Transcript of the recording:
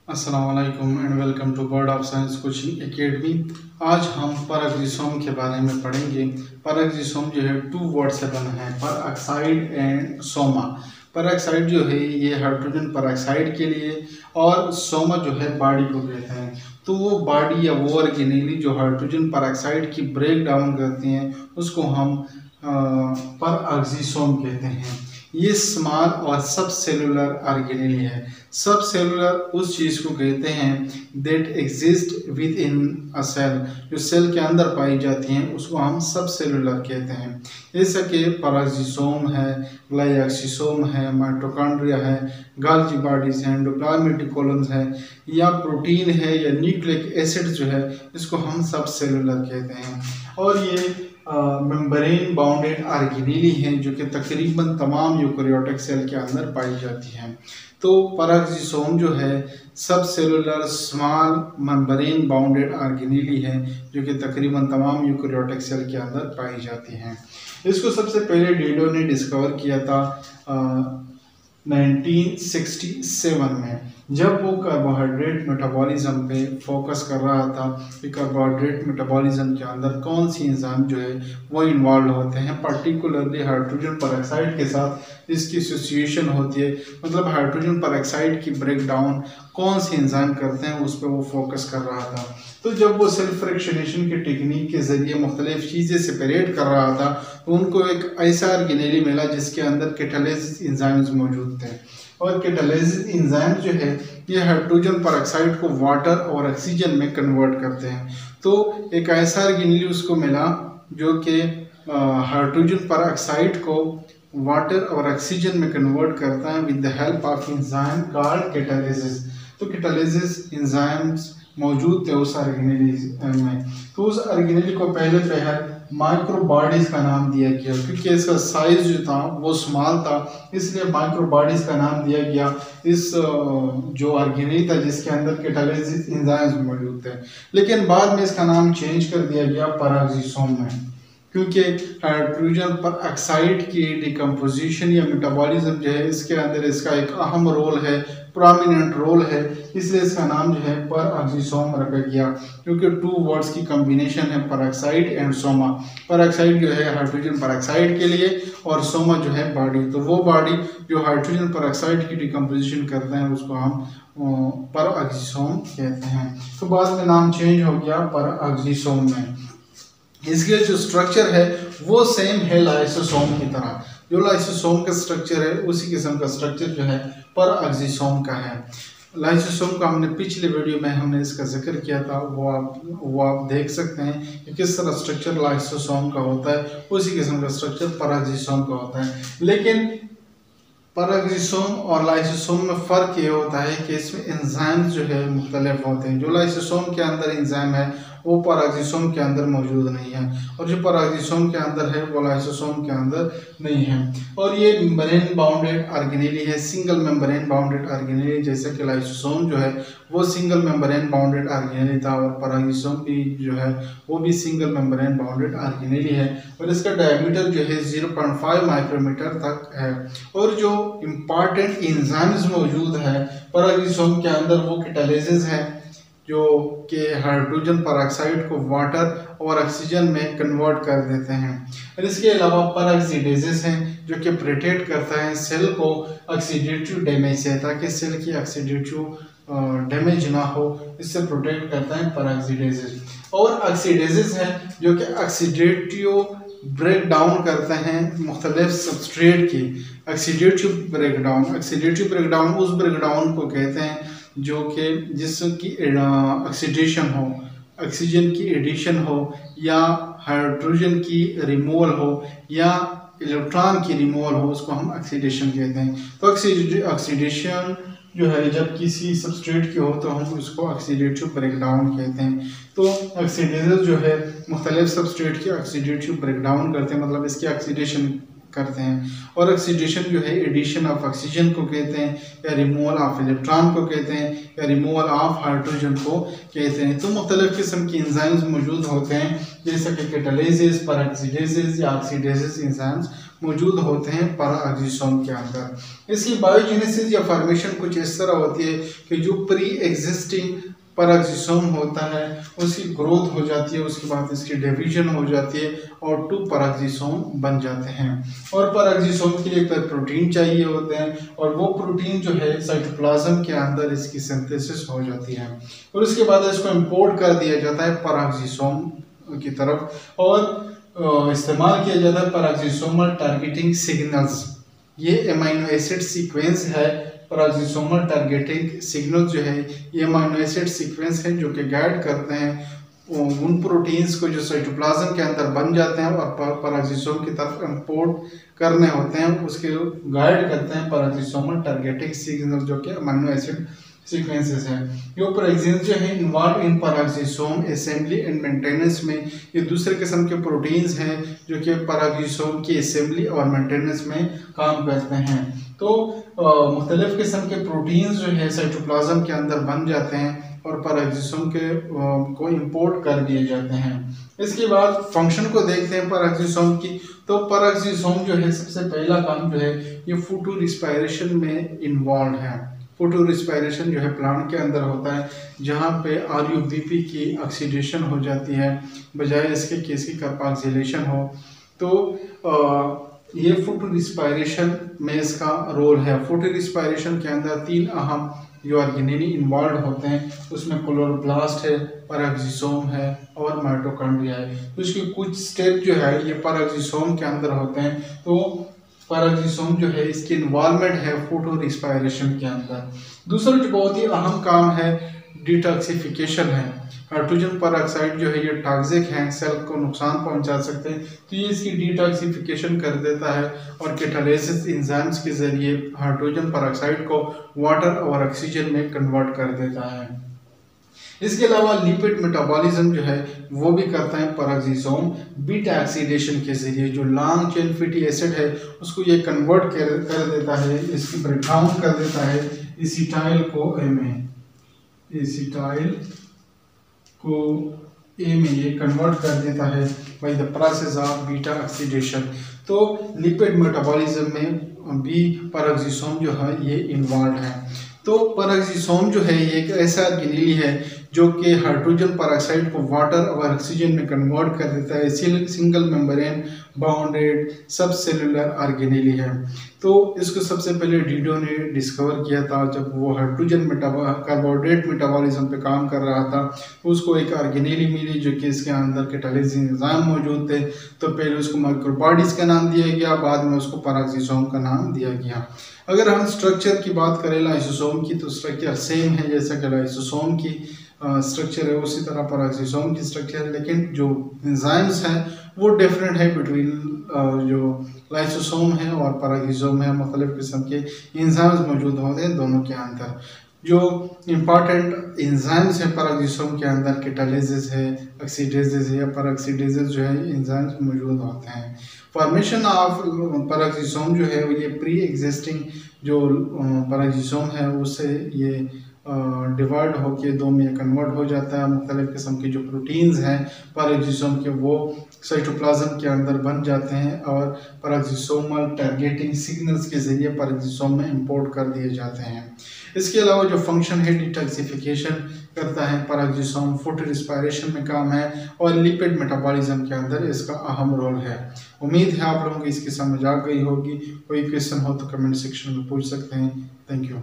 अस्सलाम वालेकुम and welcome to world of science coaching academy. आज हम परऑक्सीसोम के बारे में पढ़ेंगे। परऑक्सीसोम जो है टू वर्ड से बना है, परऑक्साइड एंड सोमा। परऑक्साइड जो है ये हाइड्रोजन परऑक्साइड के लिए और सोमा जो है बॉडी को कहते हैं। तो वो बॉडी या वो ऑर्गेनेली जो हाइड्रोजन परऑक्साइड की ब्रेक डाउन करते हैं उसको हम परऑक्सीसोम कहते हैं। ये स्मॉल और सब सेलुलर ऑर्गेनेली है। सब सेलुलर उस चीज़ को कहते हैं that exist within a cell, जो सेल के अंदर पाई जाती हैं उसको हम सब सेलुलर कहते हैं। जैसे कि परऑक्सीसोम है, ग्लाइऑक्सीसोम है, माइटोकॉन्ड्रिया है, गोल्गी बॉडीज हैं, एंडोप्लाज्मिक रेटिकुलम है, या प्रोटीन है या न्यूक्लिक एसिड जो है इसको हम सब सेलुलर कहते हैं। और ये मेम्ब्रेन बाउंडेड ऑर्गेनेली हैं जो कि तकरीबन तमाम यूकेरियोटिक सेल के अंदर पाई जाती हैं। तो परऑक्सीसोम जो है सब cellular small membrane bounded organelle है जो कि तकरीबन तमाम यूकेरियोटिक सेल के अंदर पाई जाती हैं। इसको सबसे पहले डीडो ने डिस्कवर किया था 1967 में, जब वो कार्बोहाइड्रेट मेटाबॉलिज्म पे फोकस कर रहा था कि कार्बोहाइड्रेट मेटाबॉलिज्म के अंदर कौन सी एंजाइम जो है वो इन्वॉल्व होते हैं, पर्टिकुलरली हाइड्रोजन परऑक्साइड के साथ इसकी एसोसिएशन होती है। मतलब हाइड्रोजन परऑक्साइड की ब्रेक डाउन कौन सी एंजाइम करते हैं उस पर वो फोकस कर रहा था। तो जब वो सेल्फ फ्रैक्शनेशन की टेक्निक के जरिए मुख्तलिफ चीज़ें सेपरेट कर रहा था तो उनको एक ऐसा ऑर्गेनेली मिला जिसके अंदर कैटालिसिस एंजाइम्स मौजूद थे। और कैटालिसिस एंजाइम जो है ये हाइड्रोजन परऑक्साइड को वाटर और ऑक्सीजन में कन्वर्ट करते हैं। तो एक ऐसा ऑर्गेनेली उसको मिला जो कि हाइड्रोजन परऑक्साइड को वाटर और ऑक्सीजन में कन्वर्ट करता है with the help of enzyme called catalysis. तो कैटालिसिस एंजाइम्स मौजूद थे उस ऑर्गेनेली में। तो उस ऑर्गेनेली को पहले माइक्रो बॉडीज का नाम दिया गया क्योंकि इसका साइज जो था वो स्मॉल था, इसलिए माइक्रो बॉडीज का नाम दिया गया इस जो ऑर्गेनेली था जिसके अंदर कैटालिसिस एंजाइम्स मौजूद थे। लेकिन बाद में इसका नाम चेंज कर दिया गया परऑक्सीसोम में, क्योंकि हाइड्रोजन परऑक्साइड की डिकम्पोजिशन या मेटाबॉलिज्म जो है इसके अंदर इसका एक अहम रोल है, प्रोमिनेंट रोल है, इसलिए इसका नाम जो है परऑक्सीसोम रखा गया। क्योंकि टू वर्ड्स की कॉम्बिनेशन है परऑक्साइड एंड सोमा। परऑक्साइड जो है हाइड्रोजन परऑक्साइड के लिए और सोमा जो है बॉडी। तो वो बॉडी जो हाइड्रोजन परऑक्साइड की डिकम्पोजिशन करते हैं उसको हम परऑक्सीसोम कहते हैं। तो बाद में नाम चेंज हो गया परऑक्सीसोम में। इसके जो स्ट्रक्चर है वो सेम है लाइसोसोम की तरह। जो लाइसोसोम का स्ट्रक्चर है उसी किस्म का स्ट्रक्चर जो है परऑक्सीसोम का है। लाइसोसोम का हमने पिछले वीडियो में हमने इसका जिक्र किया था, वो आप देख सकते हैं कि किस तरह स्ट्रक्चर लाइसोसोम का होता है, उसी किस्म का स्ट्रक्चर परऑक्सीसोम का होता है। लेकिन परऑक्सीसोम और लाइसोसोम में फ़र्क ये होता है कि इसमें एंजाइम्स जो है मुख्तलिफ होते हैं। जो लाइसोसोम के अंदर एंजाइम है वो परऑक्सीसोम के अंदर मौजूद नहीं है, और जो परऑक्सीसोम के अंदर है वो लाइसोसोम के अंदर नहीं है। और ये मेम्ब्रेन बाउंडेड ऑर्गेनेली है, सिंगल मेम्ब्रेन बाउंडेड ऑर्गेनेली। जैसे कि लाइसोसोम जो है वो सिंगल मेम्ब्रेन बाउंडेड ऑर्गेनेली था और परऑक्सीसोम भी जो है वो भी सिंगल मेम्ब्रेन बाउंडेड ऑर्गेनेली है। और इसका डायमीटर जो है 0.5 माइक्रोमीटर तक है। और जो इम्पॉर्टेंट एंजाइम्स मौजूद है परऑक्सीसोम के अंदर वो कैटालिसिस है जो कि हाइड्रोजन परऑक्साइड को वाटर और ऑक्सीजन में कन्वर्ट कर देते हैं। और इसके अलावा परऑक्सीडेजेस हैं जो कि प्रोटेक्ट करता है सेल को ऑक्सीडेटिव डैमेज से, ताकि सेल की ऑक्सीडेटिव डैमेज ना हो, इससे प्रोटेक्ट करता है परऑक्सीडेजेस। और ऑक्सीडेजेस हैं जो कि ऑक्सीडेटिव ब्रेक डाउन करते हैं मुख्तलिफ सबस्ट्रेट की। ऑक्सीडेटिव ब्रेक डाउन उस ब्रेक डाउन को कहते हैं जो कि जिसकी ऑक्सीडेशन हो, ऑक्सीजन की एडिशन हो, या हाइड्रोजन की रिमूवल हो, या इलेक्ट्रॉन की रिमूवल हो, उसको हम ऑक्सीडेशन कहते हैं। तो ऑक्सीडेशन जो है जब किसी सबस्ट्रेट की हो तो हम उसको ऑक्सीडेटिव ब्रेकडाउन कहते हैं। तो ऑक्सीडेजेस जो है मुख्तलिफ सबस्ट्रेट की ऑक्सीडेटिव ब्रेकडाउन करते हैं, मतलब इसकी ऑक्सीडेशन करते हैं। और ऑक्सीडेशन जो है एडिशन ऑफ ऑक्सीजन को कहते हैं, या रिमूवल ऑफ इलेक्ट्रॉन को कहते हैं, या रिमूवल ऑफ हाइड्रोजन को कहते हैं। तो मुख्तलिफ किस्म की एंजाइम्स मौजूद होते हैं जैसे कि कैटालिसिस, परऑक्सीडेसिस या ऑक्सीडेसिस एंजाइम्स मौजूद होते हैं पैराक्सिसोम के अंदर। इसकी बायोजेनेसिस या फॉर्मेशन कुछ इस तरह होती है कि जो प्री एग्जिस्टिंग पैराक्सिसोम होता है उसकी ग्रोथ हो जाती है, उसके बाद इसकी डिवीजन हो जाती है और 2 पैराक्सिसोम बन जाते हैं। और पैराक्सिसोम के लिए प्रोटीन चाहिए होते हैं और वो प्रोटीन जो है साइटोप्लाज्म के अंदर इसकी सिंथेसिस हो जाती है और उसके बाद इसको इंपोर्ट कर दिया जाता है पैराक्सिसोम की तरफ और इस्तेमाल किया जाता है पैराक्सिसोमल टारगेटिंग सिग्नल्स। ये अमीनो एसिड सीक्वेंस है, पैराक्सिसोमल टारगेटिंग सिग्नल जो है ये अमीनो एसिड सीक्वेंस है जो कि गाइड करते हैं उन प्रोटीन्स को जो साइटोप्लाज्म के अंदर बन जाते हैं और पैराक्सिसोम की तरफ इंपोर्ट करने होते हैं, उसके गाइड करते हैं पैराक्सिसोमल टारगेटिंग सिग्नल जो कि अमीनो एसिड सीक्वेंसेस हैं। ये प्रोटीन्स जो है involve in peroxisome assembly and maintenance में, ये दूसरे किस्म के प्रोटीन्स हैं जो कि पैराक्सिसोम की असेंबली और मेंटेनेंस में काम करते हैं। तो मुख्तलिफ किस्म के प्रोटीन्स जो है साइटोप्लाज्म के अंदर बन जाते हैं और पैराक्सिसोम के को इंपोर्ट कर दिए जाते हैं। इसके बाद फंक्शन को देखते हैं पैराक्सिसोम की। तो पैराक्सिसोम जो है सबसे पहला काम जो है ये फोटो रिस्पायरेशन में इन्वॉल्व है। फोटो रिस्पायरेशन जो है प्लांट के अंदर होता है जहाँ पे RUBP की ऑक्सीडेशन हो जाती है बजाय इसके कि इसकी कार्बोक्सिलेशन हो। तो ये फोटो रिस्पायरेशन में इसका रोल है। फोटो रिस्पायरेशन के अंदर 3 अहम जो ऑर्गेनेली इन्वॉल्व होते हैं उसमें क्लोरोप्लास्ट है, पैराक्सिसोम है और माइटोकॉन्ड्रिया है। तो इसके कुछ स्टेप जो है ये पैराक्सिसोम के अंदर होते हैं। तो पैराक्सिसोम जो है इसकी इन्वॉल्वमेंट है फोटो रिस्पायरेशन के अंदर। दूसरा जो बहुत ही अहम काम है डिटॉक्सिफिकेशन है। हाइड्रोजन पेरोक्साइड जो है ये टॉक्सिक है, सेल को नुकसान पहुंचा सकते हैं, तो ये इसकी डिटॉक्सिफिकेशन कर देता है और कैटालिसिस एंजाइम्स के जरिए हाइड्रोजन पेरोक्साइड को वाटर और ऑक्सीजन में कन्वर्ट कर देता है। इसके अलावा लिपिड मेटाबॉलिज्म जो है वो भी करता है पैराक्सिसोम बीटा ऑक्सीडेशन के जरिए। जो लॉन्ग चेन फैटी एसिड है उसको ये कन्वर्ट कर देता है, इसकी ब्रेकडाउन कर देता है एसिटाइल को ए में, एसिटाइल को ए में ये कन्वर्ट कर देता है by the process of beta oxidation. तो लिपिड मेटाबॉलिज्म में भी पैराक्सिसोम जो है ये इन्वॉल्व है। तो पैराक्सिसोम जो है ये एक ऐसा ऑर्गेनेली है जो कि हाइड्रोजन पेरोक्साइड को वाटर और ऑक्सीजन में कन्वर्ट कर देता है। सिंगल मेम्ब्रेन बाउंडेड सब सेलुलर ऑर्गेनेली है। तो इसको सबसे पहले डीडो ने डिस्कवर किया था जब वो हाइड्रोजन कार्बोहाइड्रेट मेटाबॉलिज्म पे काम कर रहा था। उसको एक ऑर्गेनेली मिली जो कि इसके अंदर कैटालिसिस एंजाइम मौजूद थे। तो पहले उसको माइक्रोबॉडीज का नाम दिया गया, बाद में उसको पैराक्सिसोम का नाम दिया गया। अगर हम स्ट्रक्चर की बात करें लाइसोसोम की तो स्ट्रक्चर सेम है जैसा कि लाइसोसोम की स्ट्रक्चर है, उसी तरह पैराक्सिसोम की स्ट्रक्चर है, लेकिन जो एंजाइम्स हैं वो डिफरेंट है बिटवीन जो लाइसोसोम है और पैराक्सिसोम है। मुख्तलिफ किस्म के एंजाइम्स मौजूद होते हैं दोनों के अंदर। जो इम्पॉर्टेंट एंजाइम्स हैं पैराक्सिसोम के अंदर कैटालिसिस है, ऑक्सीडेजेस है या पैराक्सीडेजेस जो है एंजाइम्स मौजूद होते हैं। फॉर्मेशन ऑफ पैराक्सिसोम जो है ये प्री एग्जिस्टिंग जो पैराक्सिसोम है उससे ये डिवाइड होके 2 में कन्वर्ट हो जाता है। मुख्तलिफ किस्म के जो प्रोटीन्स हैं पैराक्सिसोम के वो साइटोप्लाज्म के अंदर बन जाते हैं और पैराक्सिसोमल टारगेटिंग सिग्नल्स के जरिए पैराक्सिसोम में इंपोर्ट कर दिए जाते हैं। इसके अलावा जो फंक्शन है डिटॉक्सिफिकेशन करता है पैराक्सिसोम, फोटो रिस्पायरेशन में काम है और लिपिड मेटाबॉलिज्म के अंदर इसका अहम रोल है। उम्मीद है आप लोगों को इसकी समझ आ गई होगी। कोई क्वेश्चन हो तो कमेंट सेक्शन में पूछ सकते हैं। Thank you.